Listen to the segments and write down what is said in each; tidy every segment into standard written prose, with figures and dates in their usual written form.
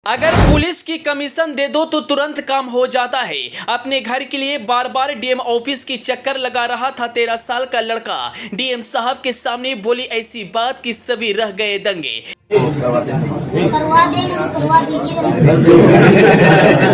अगर पुलिस की कमीशन दे दो तो तुरंत काम हो जाता है। अपने घर के लिए बार बार डीएम ऑफिस की चक्कर लगा रहा था 13 साल का लड़का। डीएम साहब के सामने बोली ऐसी बात कि सभी रह गए दंगे। करवा देंगे तो करवा दीजिए।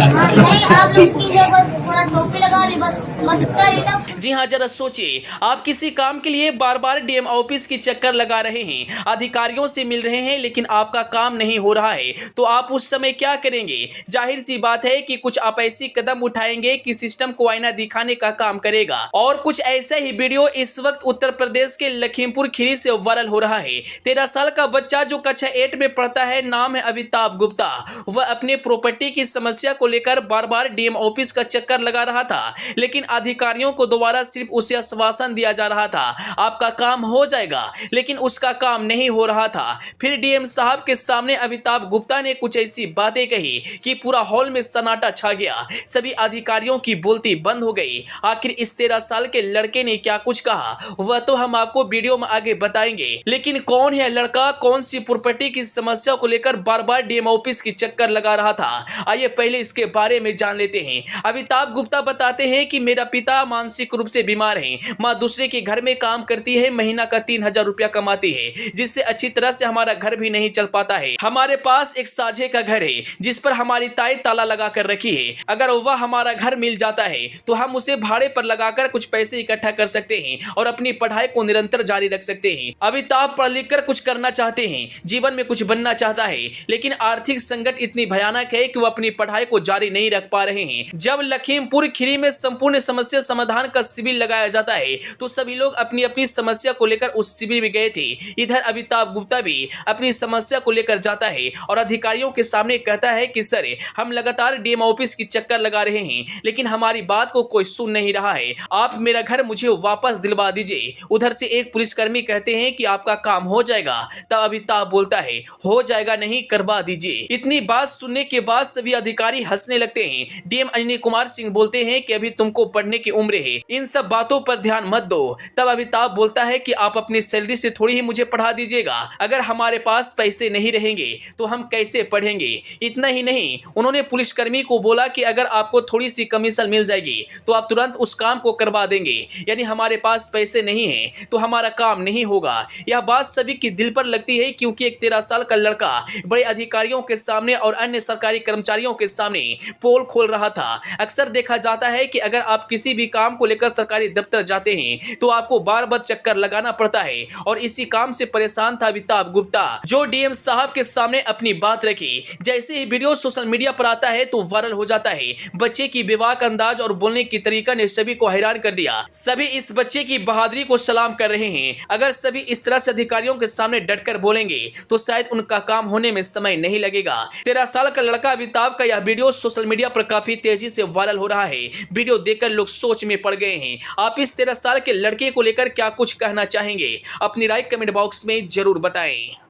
हाँ, नहीं आप लोग कीजिए, बस थोड़ा टोपी लगा ली, बस मत करिए तब। जी हाँ, जरा सोचिए, आप किसी काम के लिए बार बार डीएम ऑफिस की चक्कर लगा रहे हैं, अधिकारियों से मिल रहे हैं, लेकिन आपका काम नहीं हो रहा है, तो आप उस समय क्या करेंगे? जाहिर सी बात है कि कुछ आप ऐसी कदम उठाएंगे कि सिस्टम को आईना दिखाने का काम करेगा। और कुछ ऐसा ही वीडियो इस वक्त उत्तर प्रदेश के लखीमपुर खीरी से वायरल हो रहा है। 13 साल का बच्चा जो कक्षा 8 में पढ़ता है, नाम है अमिताभ गुप्ता। वह अपने प्रॉपर्टी की समस्या को लेकर बार बार डीएम ऑफिस का चक्कर लगा रहा था, लेकिन अधिकारियों को दोबारा सिर्फ उसे आश्वासन दिया जा रहा था, आपका काम हो जाएगा, लेकिन उसका काम नहीं हो रहा था। फिर डीएम साहब के सामने अमिताभ गुप्ता ने कुछ ऐसी बातें कही कि पूरा हॉल में सन्नाटा छा गया। सभी अधिकारियों की बोलती बंद हो गई। आखिर इस 13 साल के लड़के ने क्या कुछ कहा, वह तो हम आपको वीडियो में आगे बताएंगे। लेकिन कौन है लड़का, कौन सी प्रॉपर्टी की समस्या को लेकर बार बार डीएम ऑफिस की चक्कर लगा रहा था, आइए पहले इसके बारे में जान लेते हैं। अमिताभ गुप्ता बताते हैं कि मेरा पिता मानसिक रूप से बीमार हैं, माँ दूसरे के घर में काम करती है, महीना का 3000 रुपया कमाती है, जिससे अच्छी तरह से हमारा घर भी नहीं चल पाता है। हमारे पास एक साझे का घर है जिस पर हमारी ताई ताला लगा कर रखी है। अगर वह हमारा घर मिल जाता है तो हम उसे भाड़े पर लगाकर कुछ पैसे इकट्ठा कर सकते हैं और अपनी पढ़ाई को निरंतर जारी रख सकते हैं। अमिताभ पढ़ लिख कर कुछ करना चाहते हैं, जीवन में कुछ बनना चाहता है, लेकिन आर्थिक संकट इतनी भयानक है कि वो अपनी पढ़ाई को जारी नहीं रख पा रहे हैं। जब लखीमपुर खीरी में संपूर्ण समस्या समाधान का शिविर लगाया जाता है तो सभी लोग अपनी अपनी समस्या को लेकर उस शिविर में गए थे। इधर अमिताभ गुप्ता भी अपनी समस्या को लेकर जाता है और अधिकारियों के सामने कहता है कि सर, हम लगातार डीएम ऑफिस की चक्कर लगा रहे हैं, लेकिन हमारी बात को कोई सुन नहीं रहा है, आप मेरा घर मुझे वापस दिलवा दीजिए। उधर से एक पुलिसकर्मी कहते हैं कि आपका काम हो जाएगा। तब अमिताभ बोलता है, हो जाएगा नहीं, करवा दीजिए। इतनी बात सुनने के बाद सभी अधिकारी हंसने लगते हैं। डीएम अंजनी कुमार सिंह बोलते हैं कि अभी तुमको पढ़ने की उम्र है, इन सब बातों पर ध्यान मत दो। तब अमिताभ बोलता है कि आप अपनी सैलरी से थोड़ी ही मुझे पढ़ा दीजिएगा, अगर हमारे पास पैसे नहीं रहेंगे तो हम कैसे पढ़ेंगे। इतना ही नहीं, उन्होंने पुलिसकर्मी को बोला कि अगर आपको थोड़ी सी कमीशन मिल जाएगी तो आप तुरंत उस काम को करवा देंगे, यानी हमारे पास पैसे नहीं है तो हमारा काम नहीं होगा। यह बात सभी की दिल पर लगती है, क्योंकि एक 13 साल का लड़का बड़े अधिकारियों के सामने और अन्य सरकारी कर्मचारियों के सामने पोल खोल रहा था। अक्सर देखा जाता है कि अगर आप किसी भी काम को लेकर सरकारी दफ्तर जाते हैं तो आपको बार बार चक्कर लगाना पड़ता है, और इसी काम से परेशान था अमिताभ गुप्ता, जो डीएम साहब के सामने अपनी बात रखी। जैसे ही वीडियो सोशल मीडिया पर आता है तो वायरल हो जाता है। बच्चे की बेबाक अंदाज और बोलने की तरीका ने सभी को हैरान कर दिया। सभी इस बच्चे की बहादुरी को सलाम कर रहे हैं। अगर सभी इस तरह से अधिकारियों के सामने डटकर बोलेंगे तो शायद उनका काम होने में समय नहीं लगेगा। 13 साल का लड़का अमिताभ का यह वीडियो सोशल मीडिया पर काफी तेजी से वायरल हो रहा है। वीडियो देखकर लोग सोच में पड़ गए हैं। आप इस 13 साल के लड़के को लेकर क्या कुछ कहना चाहेंगे? अपनी राय कमेंट बॉक्स में जरूर बताएं।